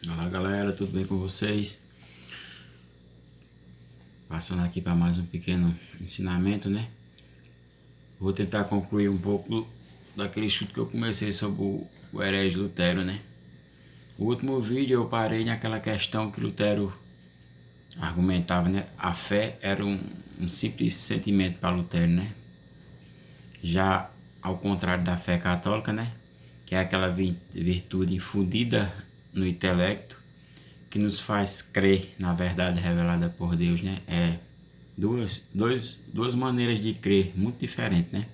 Olá galera, tudo bem com vocês? Passando aqui para mais um pequeno ensinamento, né? Vou tentar concluir um pouco daquele estudo que eu comecei sobre o herege Lutero, né? O último vídeo eu parei naquela questão que Lutero argumentava, né? A fé era um simples sentimento para Lutero, né? Já ao contrário da fé católica, né? Que é aquela virtude infundida no intelecto que nos faz crer na verdade revelada por Deus, né? É duas maneiras de crer muito diferentes, né?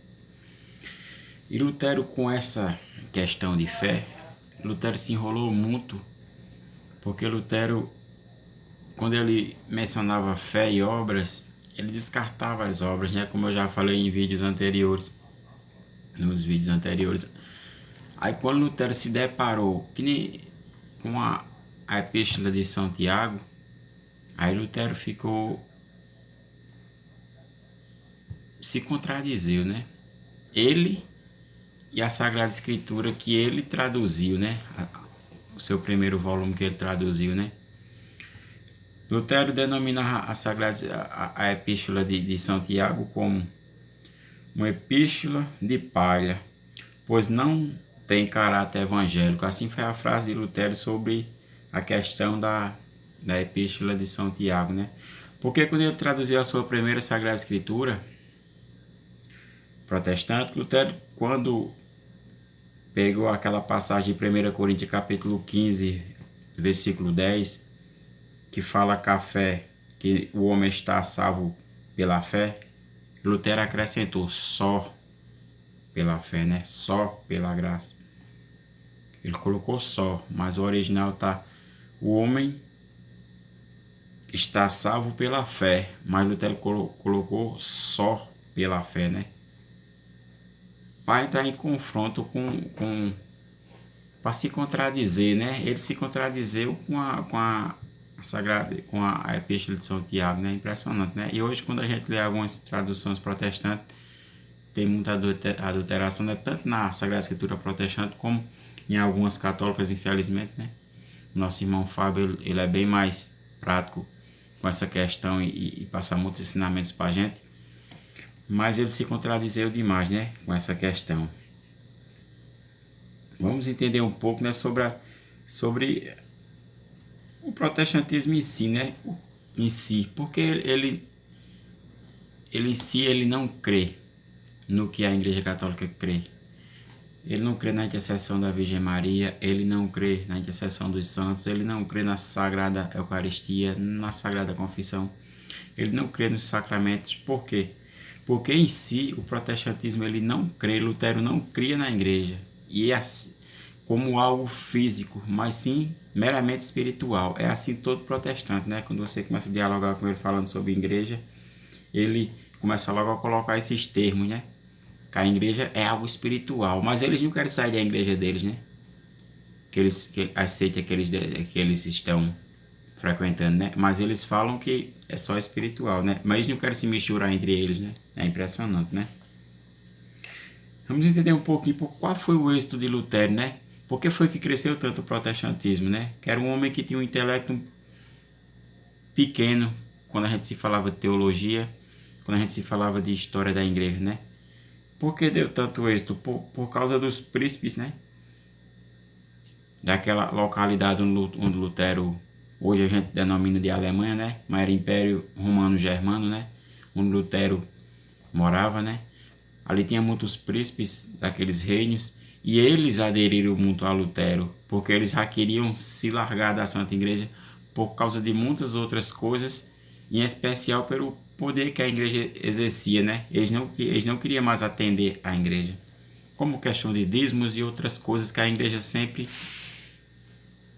E Lutero, com essa questão de fé, Lutero se enrolou muito, porque Lutero, quando ele mencionava fé e obras, ele descartava as obras, né? Como eu já falei em vídeos anteriores, nos vídeos anteriores. Aí quando Lutero se deparou com a epístola de São Tiago, aí Lutero se contradizeu, né? Ele e a Sagrada Escritura que ele traduziu, né? O seu primeiro volume que ele traduziu, né? Lutero denomina a epístola de São Tiago como uma epístola de palha, pois não tem caráter evangélico. Assim foi a frase de Lutero sobre a questão da epístola de São Tiago, né? Porque quando ele traduziu a sua primeira Sagrada Escritura protestante, Lutero, quando pegou aquela passagem de 1 Coríntios capítulo 15, versículo 10, que fala que a fé, que o homem está salvo pela fé, Lutero acrescentou só pela fé, né? Só pela graça. Ele colocou só, mas o original tá: o homem está salvo pela fé, mas Lutero colocou só pela fé, né? Para entrar em confronto para se contradizer, né? Ele se contradizeu com a epístola de São Tiago, né? Impressionante, né? E hoje, quando a gente lê algumas traduções protestantes, tem muita adulteração, né? Tanto na Sagrada Escritura protestante como em algumas católicas, infelizmente, né? Nosso irmão Fábio, ele é bem mais prático com essa questão e passa muitos ensinamentos para a gente, mas ele se contradizeu demais, né? Com essa questão. Vamos entender um pouco, né, sobre o protestantismo em si, né? Em si, porque ele em si ele não crê no que a Igreja Católica crê. Ele não crê na intercessão da Virgem Maria, ele não crê na intercessão dos santos, ele não crê na Sagrada Eucaristia, na Sagrada Confissão. Ele não crê nos sacramentos. Por quê? Porque em si o protestantismo ele não crê, Lutero não cria na igreja. E é assim, como algo físico, mas sim meramente espiritual. É assim todo protestante, né? Quando você começa a dialogar com ele falando sobre igreja, ele começa logo a colocar esses termos, né? Que a igreja é algo espiritual, mas eles não querem sair da igreja deles, né? A seita que eles estão frequentando, né? Mas eles falam que é só espiritual, né? Mas eles não querem se misturar entre eles, né? É impressionante, né? Vamos entender um pouquinho qual foi o êxito de Lutero, né? Por que foi que cresceu tanto o protestantismo, né? Que era um homem que tinha um intelecto pequeno quando a gente se falava de teologia, quando a gente se falava de história da igreja, né? Por que deu tanto êxito? Por causa dos príncipes, né? Daquela localidade onde Lutero, hoje a gente denomina de Alemanha, né? Mas era Império Romano-Germano, né? Onde Lutero morava, né? Ali tinha muitos príncipes daqueles reinos e eles aderiram muito a Lutero, porque eles já queriam se largar da Santa Igreja por causa de muitas outras coisas, em especial pelo poder que a igreja exercia, né? Eles não queriam mais atender a igreja, como questão de dízimos e outras coisas que a igreja sempre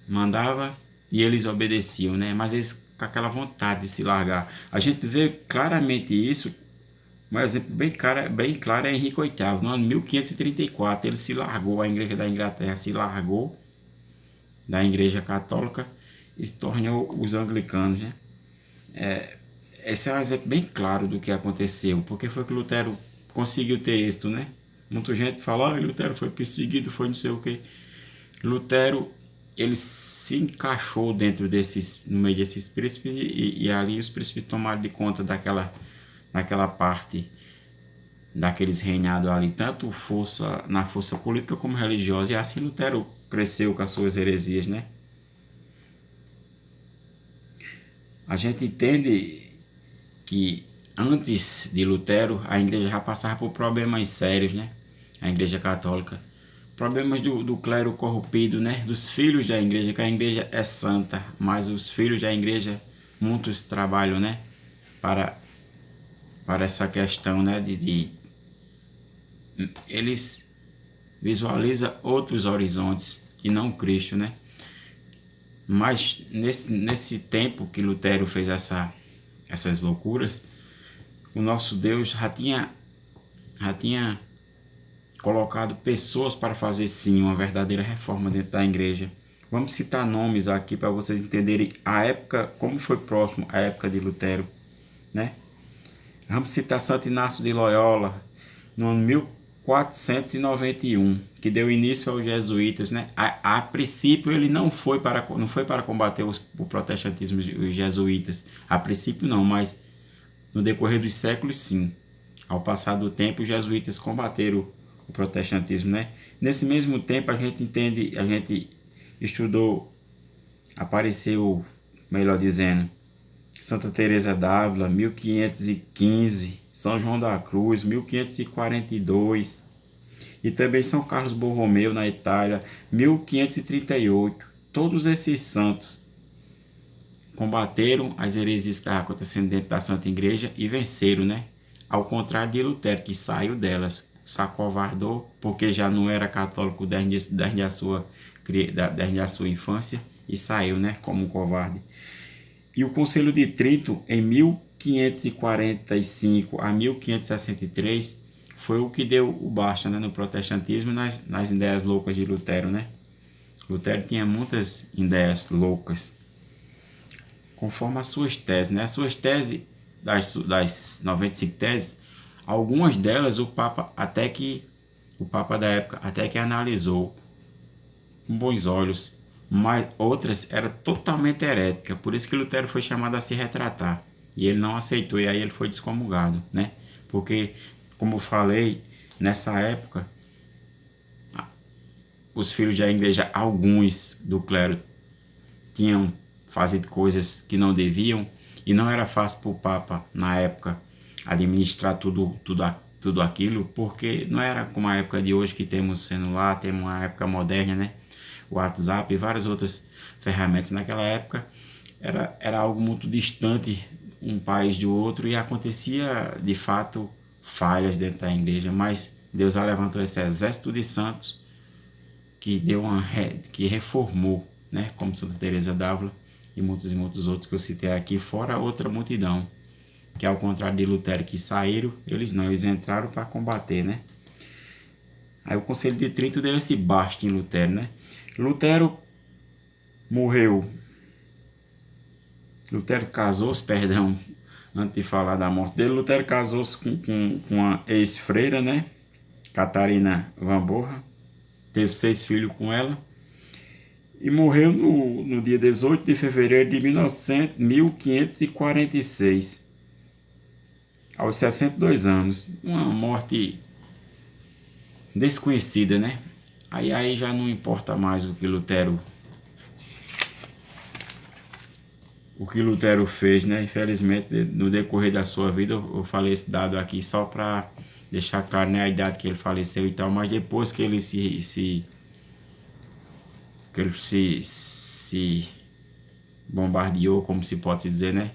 mandava e eles obedeciam, né? Mas eles com aquela vontade de se largar. A gente vê claramente isso. Um exemplo bem claro é Henrique VIII. No ano 1534, ele se largou, a igreja da Inglaterra se largou da igreja católica e se tornou os anglicanos, né? Esse é um exemplo bem claro do que aconteceu. Porque foi que Lutero conseguiu ter êxito, né? Muita gente fala, Lutero foi perseguido, foi não sei o que. Lutero, ele se encaixou dentro desses, no meio desses príncipes e ali os príncipes tomaram de conta daquela parte, daqueles reinados ali, tanto na força política como religiosa, e assim Lutero cresceu com as suas heresias, né? A gente entende que antes de Lutero, a igreja já passava por problemas sérios, né? A igreja católica. Problemas do clero corrompido, né? Dos filhos da igreja, que a igreja é santa, mas os filhos da igreja, muitos trabalham, né? Para essa questão, né? Eles visualizam outros horizontes e não Cristo, né? Mas nesse tempo que Lutero fez essas loucuras, o nosso Deus já tinha colocado pessoas para fazer sim uma verdadeira reforma dentro da igreja. Vamos citar nomes aqui para vocês entenderem a época, como foi próximo à época de Lutero, né? Vamos citar Santo Inácio de Loyola, no ano 1491, que deu início aos jesuítas, né? A princípio ele não foi para combater o protestantismo, os jesuítas. A princípio não, mas no decorrer dos séculos sim. Ao passar do tempo, os jesuítas combateram o protestantismo, né? Nesse mesmo tempo a gente estudou, apareceu, melhor dizendo, Santa Teresa d'Ávila, 1515, São João da Cruz, 1542, e também São Carlos Borromeu, na Itália, 1538. Todos esses santos combateram as heresias que estavam acontecendo dentro da Santa Igreja e venceram, né? Ao contrário de Lutero, que saiu delas, se acovardou, porque já não era católico desde a sua infância, e saiu, né? Como um covarde. E o Concílio de Trento, em 1545 a 1563, foi o que deu o basta, né, no protestantismo, nas ideias loucas de Lutero, né? Lutero tinha muitas ideias loucas, conforme as suas teses, né? As suas teses, das 95 teses, algumas delas o Papa da época até que analisou com bons olhos, mas outras eram totalmente heréticas, por isso que Lutero foi chamado a se retratar, e ele não aceitou, e aí ele foi excomungado, né? Porque, como eu falei, nessa época, os filhos da igreja, alguns do clero, tinham feito coisas que não deviam, e não era fácil para o Papa, na época, administrar tudo aquilo, porque não era como a época de hoje, que temos celular, temos uma época moderna, né? O WhatsApp e várias outras ferramentas. Naquela época era algo muito distante um país do outro, e acontecia de fato falhas dentro da igreja, mas Deus levantou esse exército de santos que que reformou, né? Como Santa Teresa d'Ávila e muitos outros que eu citei aqui, fora outra multidão que, ao contrário de Lutero, que saíram, eles entraram para combater, né? Aí o Concílio de Trento deu esse basta em Lutero, né? Lutero casou-se, perdão, antes de falar da morte dele, Lutero casou-se com uma ex-freira, né? Catarina Van Borra, teve 6 filhos com ela, e morreu no dia 18 de fevereiro de 1546, aos 62 anos, uma morte desconhecida, né? Aí já não importa mais o que Lutero fez, né? Infelizmente, no decorrer da sua vida, eu falei esse dado aqui só para deixar claro, né, a idade que ele faleceu e tal, mas depois que ele se bombardeou, como se pode dizer, né,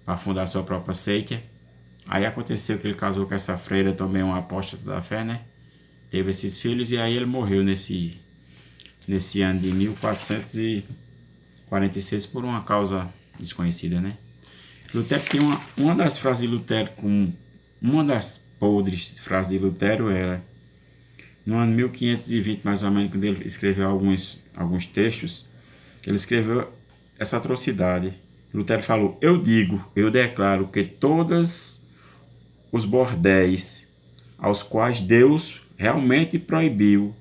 para fundar sua própria seita, aí aconteceu que ele casou com essa freira, também uma apóstata da fé, né? Teve esses filhos, e aí ele morreu nesse ano de 1446 por uma causa desconhecida, né? Lutero tem uma das frases de Lutero, uma das podres frases de Lutero era, no ano 1520 mais ou menos, quando ele escreveu alguns textos, ele escreveu essa atrocidade. Lutero falou: eu declaro que todos os bordéis aos quais Deus realmente proibiu,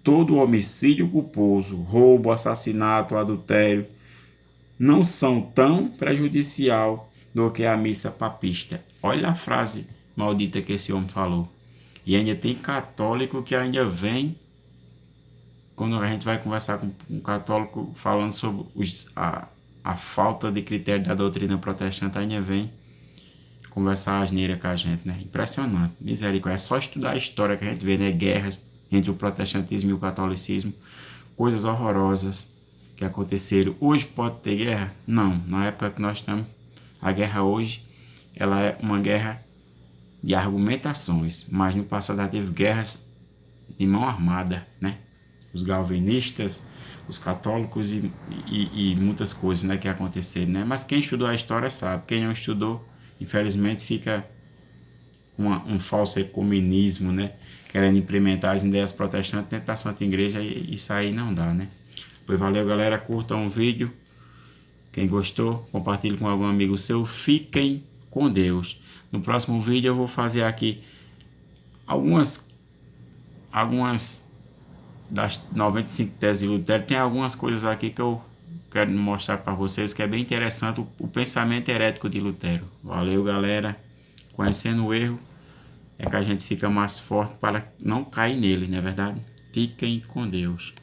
todo homicídio culposo, roubo, assassinato, adultério, não são tão prejudicial do que a missa papista. Olha a frase maldita que esse homem falou. E ainda tem católico que ainda vem, quando a gente vai conversar com um católico falando sobre a falta de critério da doutrina protestante, ainda vem conversar asneira com a gente, né? Impressionante, misericórdia. É só estudar a história que a gente vê, né? Guerras entre o protestantismo e o catolicismo, coisas horrorosas que aconteceram. Hoje pode ter guerra? Não, na época que nós estamos, a guerra hoje, ela é uma guerra de argumentações, mas no passado já teve guerras de mão armada, né? Os galvinistas, os católicos e muitas coisas, né, que aconteceram, né? Mas quem estudou a história sabe, quem não estudou, infelizmente, fica um falso ecumenismo, né? Querendo implementar as ideias protestantes dentro da Santa Igreja e isso aí não dá, né? Pois valeu, galera. Curtam o vídeo. Quem gostou, compartilhe com algum amigo seu. Fiquem com Deus. No próximo vídeo eu vou fazer aqui algumas das 95 teses de Lutero. Tem algumas coisas aqui que eu quero mostrar para vocês que é bem interessante o pensamento herético de Lutero. Valeu, galera. Conhecendo o erro é que a gente fica mais forte para não cair nele, não é verdade? Fiquem com Deus.